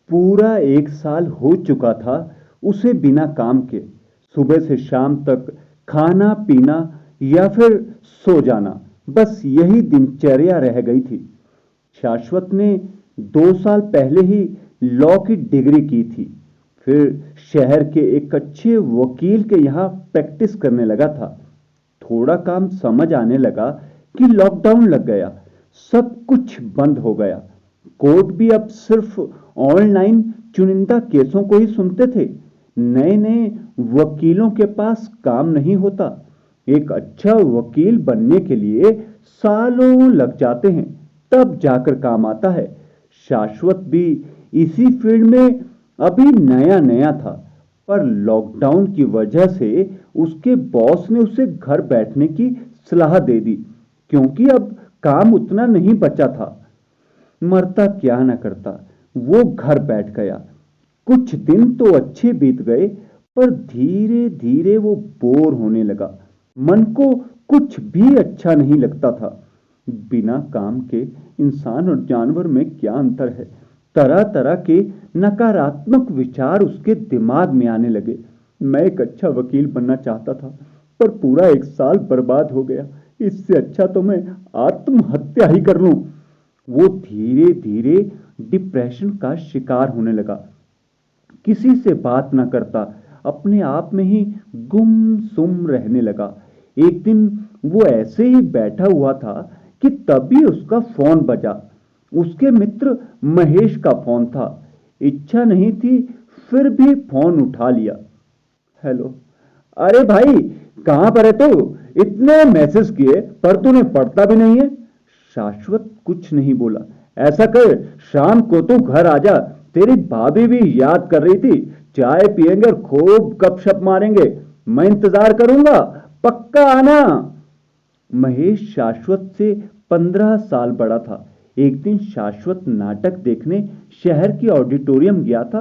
पूरा 1 साल हो चुका था उसे बिना काम के सुबह से शाम तक खाना पीना या फिर सो जाना, बस यही दिनचर्या रह गई थी। शाश्वत ने 2 साल पहले ही लॉ की डिग्री की थी। फिर शहर के एक अच्छे वकील के यहाँ प्रैक्टिस करने लगा था। थोड़ा काम समझ आने लगा कि लॉकडाउन लग गया, सब कुछ बंद हो गया। कोर्ट भी अब सिर्फ ऑनलाइन चुनिंदा केसों को ही सुनते थे। नए नए वकीलों के पास काम नहीं होता। एक अच्छा वकील बनने के लिए सालों लग जाते हैं, तब जाकर काम आता है। शाश्वत भी इसी फील्ड में अभी नया नया था, पर लॉकडाउन की वजह से उसके बॉस ने उसे घर बैठने की सलाह दे दी, क्योंकि अब काम उतना नहीं बचा था। मरता क्या न करता, वो घर बैठ गया। कुछ दिन तो अच्छे बीत गए, पर धीरे धीरे वो बोर होने लगा। मन को कुछ भी अच्छा नहीं लगता था। बिना काम के इंसान और जानवर में क्या अंतर है। तरह तरह के नकारात्मक विचार उसके दिमाग में आने लगे। मैं एक अच्छा वकील बनना चाहता था, पर पूरा 1 साल बर्बाद हो गया। इससे अच्छा तो मैं आत्महत्या ही कर लूं। वो धीरे धीरे डिप्रेशन का शिकार होने लगा। किसी से बात ना करता, अपने आप में ही गुमसुम रहने लगा। एक दिन वो ऐसे ही बैठा हुआ था कि तभी उसका फोन बजा। उसके मित्र महेश का फोन था। इच्छा नहीं थी, फिर भी फोन उठा लिया। हेलो। अरे भाई, कहां पर है तू? इतने मैसेज किए पर तूने पढ़ता भी नहीं है। शाश्वत कुछ नहीं बोला। ऐसा कर, शाम को तू घर आ जा। तेरी भाभी भी याद कर रही थी। चाय पियेंगे और खूब गपशप मारेंगे। मैं इंतजार करूंगा, पक्का आना। महेश शाश्वत से 15 साल बड़ा था। एक दिन शाश्वत नाटक देखने शहर की ऑडिटोरियम गया था।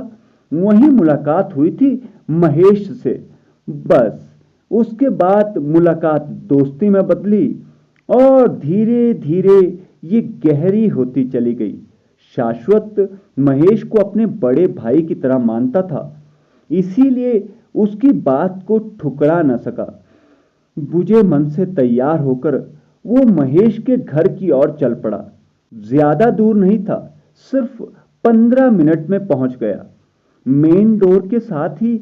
वहीं मुलाकात हुई थी महेश से। बस उसके बाद मुलाकात दोस्ती में बदली और धीरे धीरे ये गहरी होती चली गई। शाश्वत महेश को अपने बड़े भाई की तरह मानता था, इसीलिए उसकी बात को ठुकरा न सका। बुझे मन से तैयार होकर वो महेश के घर की ओर चल पड़ा। ज्यादा दूर नहीं था, सिर्फ 15 मिनट में पहुंच गया। मेन डोर के साथ ही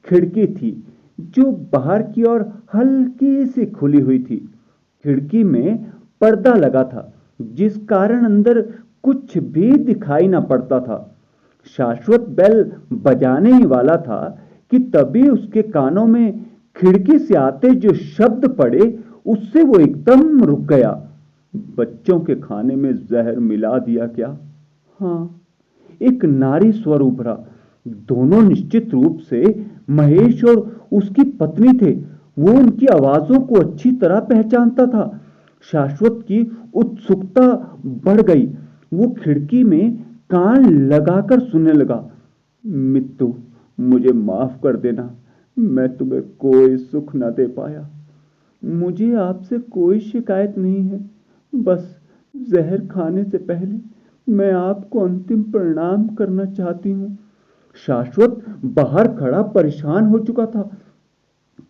खिड़की थी, जो बाहर की ओर हल्की सी खुली हुई थी। खिड़की में पर्दा लगा था, जिस कारण अंदर कुछ भी दिखाई ना पड़ता था। शाश्वत बेल बजाने ही वाला था कि तभी उसके कानों में खिड़की से आते जो शब्द पड़े, उससे वो एकदम रुक गया। बच्चों के खाने में जहर मिला दिया क्या? हाँ, एक नारी स्वर उभरा। दोनों निश्चित रूप से महेश और उसकी पत्नी थे। वो उनकी आवाजों को अच्छी तरह पहचानता था। शाश्वत की उत्सुकता बढ़ गई। वो खिड़की में कान लगाकर सुनने लगा। मित्तू, मुझे माफ कर देना, मैं तुम्हें कोई सुख न दे पाया। मुझे आपसे कोई शिकायत नहीं है, बस जहर खाने से पहले मैं आपको अंतिम प्रणाम करना चाहती हूँ। शाश्वत बाहर खड़ा परेशान हो चुका था।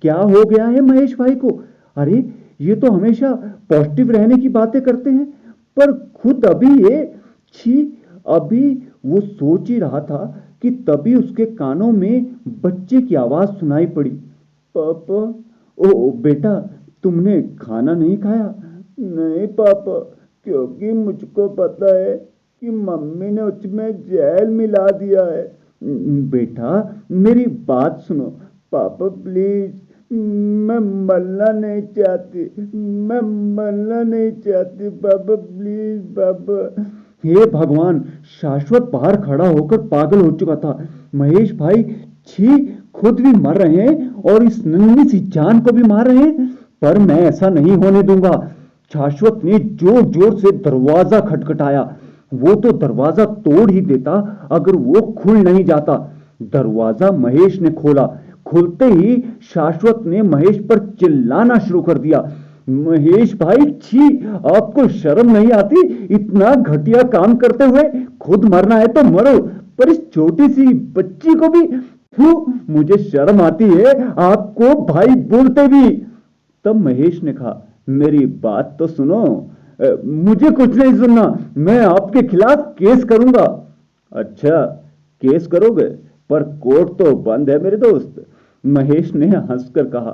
क्या हो गया है महेश भाई को? अरे, ये तो हमेशा पॉजिटिव रहने की बातें करते हैं, पर खुद अभी ये छी। अभी वो सोच ही रहा था कि तभी उसके कानों में बच्चे की आवाज सुनाई पड़ी। पापा। ओ बेटा, तुमने खाना नहीं खाया? नहीं पापा, क्योंकि मुझको पता है कि मम्मी ने उसमें जहर मिला दिया है। बेटा, मेरी बात सुनो। पापा प्लीज, मैं मरना नहीं चाहती, मैं मरना नहीं चाहती पापा, प्लीज पापा। हे भगवान! शाश्वत बाहर खड़ा होकर पागल हो चुका था। महेश भाई, छी, खुद भी मर रहे हैं और इस नन्ही सी जान को भी मार रहे हैं, पर मैं ऐसा नहीं होने दूंगा। शाश्वत ने जोर जोर से दरवाजा खटखटाया। वो तो दरवाजा तोड़ ही देता अगर वो खुल नहीं जाता। दरवाजा महेश ने खोला। खुलते ही शाश्वत ने महेश पर चिल्लाना शुरू कर दिया। महेश भाई, छी, आपको शर्म नहीं आती? इतना घटिया काम करते हुए? खुद मरना है तो मरो, पर इस छोटी सी बच्ची को भी, मुझे शर्म आती है आपको भाई बोलते भी। तब महेश ने कहा, मेरी बात तो सुनो, मुझे कुछ नहीं सुनना, मैं आपके खिलाफ केस करूंगा। अच्छा, केस करोगे? पर कोर्ट तो बंद है मेरे दोस्त, महेश ने हंसकर कहा।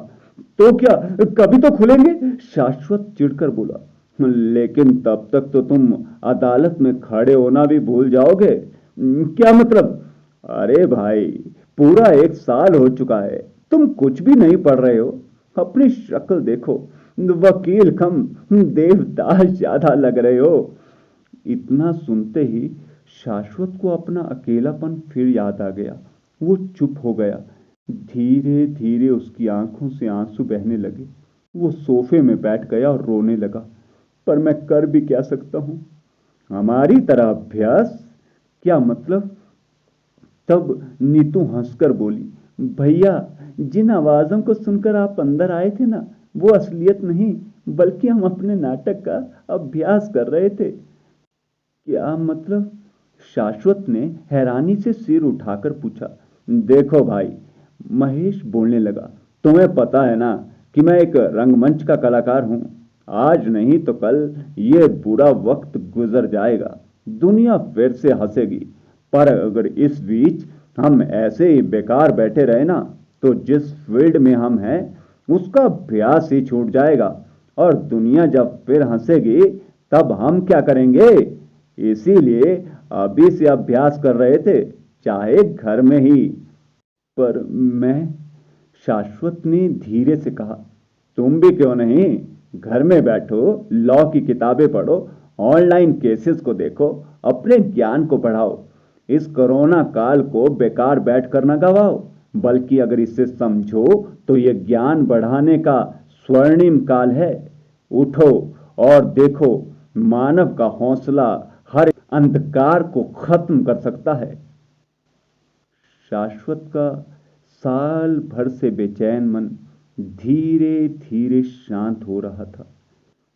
तो क्या कभी तो खुलेंगे? शाश्वत चिढ़कर बोला। लेकिन तब तक तो तुम अदालत में खड़े होना भी भूल जाओगे। क्या मतलब? अरे भाई, पूरा 1 साल हो चुका है, तुम कुछ भी नहीं पढ़ रहे हो। अपनी शक्ल देखो, वकील कम देवदास ज्यादा लग रहे हो। इतना सुनते ही शाश्वत को अपना अकेलापन फिर याद आ गया। वो चुप हो गया। धीरे धीरे उसकी आंखों से आंसू बहने लगे। वो सोफे में बैठ गया और रोने लगा। पर मैं कर भी क्या सकता हूं? हमारी तरह अभ्यास? क्या मतलब? तब नीतू हंसकर बोली, भैया, जिन आवाजों को सुनकर आप अंदर आए थे ना, वो असलियत नहीं, बल्कि हम अपने नाटक का अभ्यास कर रहे थे। क्या मतलब? शाश्वत ने हैरानी से सिर उठाकर पूछा। देखो भाई, महेश बोलने लगा, तुम्हें पता है ना कि मैं एक रंगमंच का कलाकार हूं। आज नहीं तो कल ये बुरा वक्त गुजर जाएगा, दुनिया फिर से हंसेगी। पर अगर इस बीच हम ऐसे ही बेकार बैठे रहे ना, तो जिस फील्ड में हम हैं उसका अभ्यास ही छूट जाएगा, और दुनिया जब फिर हंसेगी तब हम क्या करेंगे? इसीलिए अभी से अभ्यास कर रहे थे, चाहे घर में ही। पर मैं, शाश्वत ने धीरे से कहा, तुम भी क्यों नहीं घर में बैठो, लॉ की किताबें पढ़ो, ऑनलाइन केसेस को देखो, अपने ज्ञान को बढ़ाओ। इस कोरोना काल को बेकार बैठकर न गवाओ, बल्कि अगर इसे समझो तो यह ज्ञान बढ़ाने का स्वर्णिम काल है। उठो और देखो, मानव का हौसला हर अंधकार को खत्म कर सकता है। शाश्वत का साल भर से बेचैन मन धीरे धीरे शांत हो रहा था।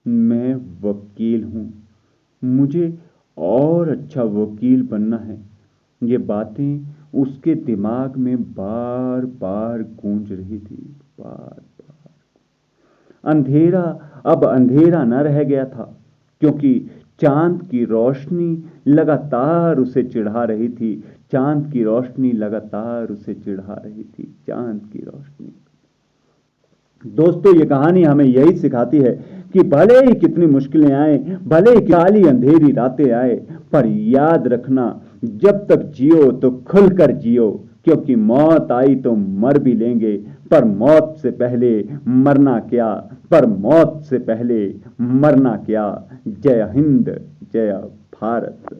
मैं वकील हूं, मुझे और अच्छा वकील बनना है। ये बातें उसके दिमाग में बार बार गूंज रही थी, बार बार। अंधेरा अब अंधेरा न रह गया था, क्योंकि चांद की रोशनी लगातार उसे चिढ़ा रही थी। चांद की रोशनी लगातार उसे चिढ़ा रही थी, चांद की रोशनी। दोस्तों, ये कहानी हमें यही सिखाती है कि भले ही कितनी मुश्किलें आए, भले ही काली अंधेरी रातें आए, पर याद रखना, जब तक जियो तो खुलकर जियो, क्योंकि मौत आई तो मर भी लेंगे, पर मौत से पहले मरना क्या, पर मौत से पहले मरना क्या। जय हिंद, जय भारत।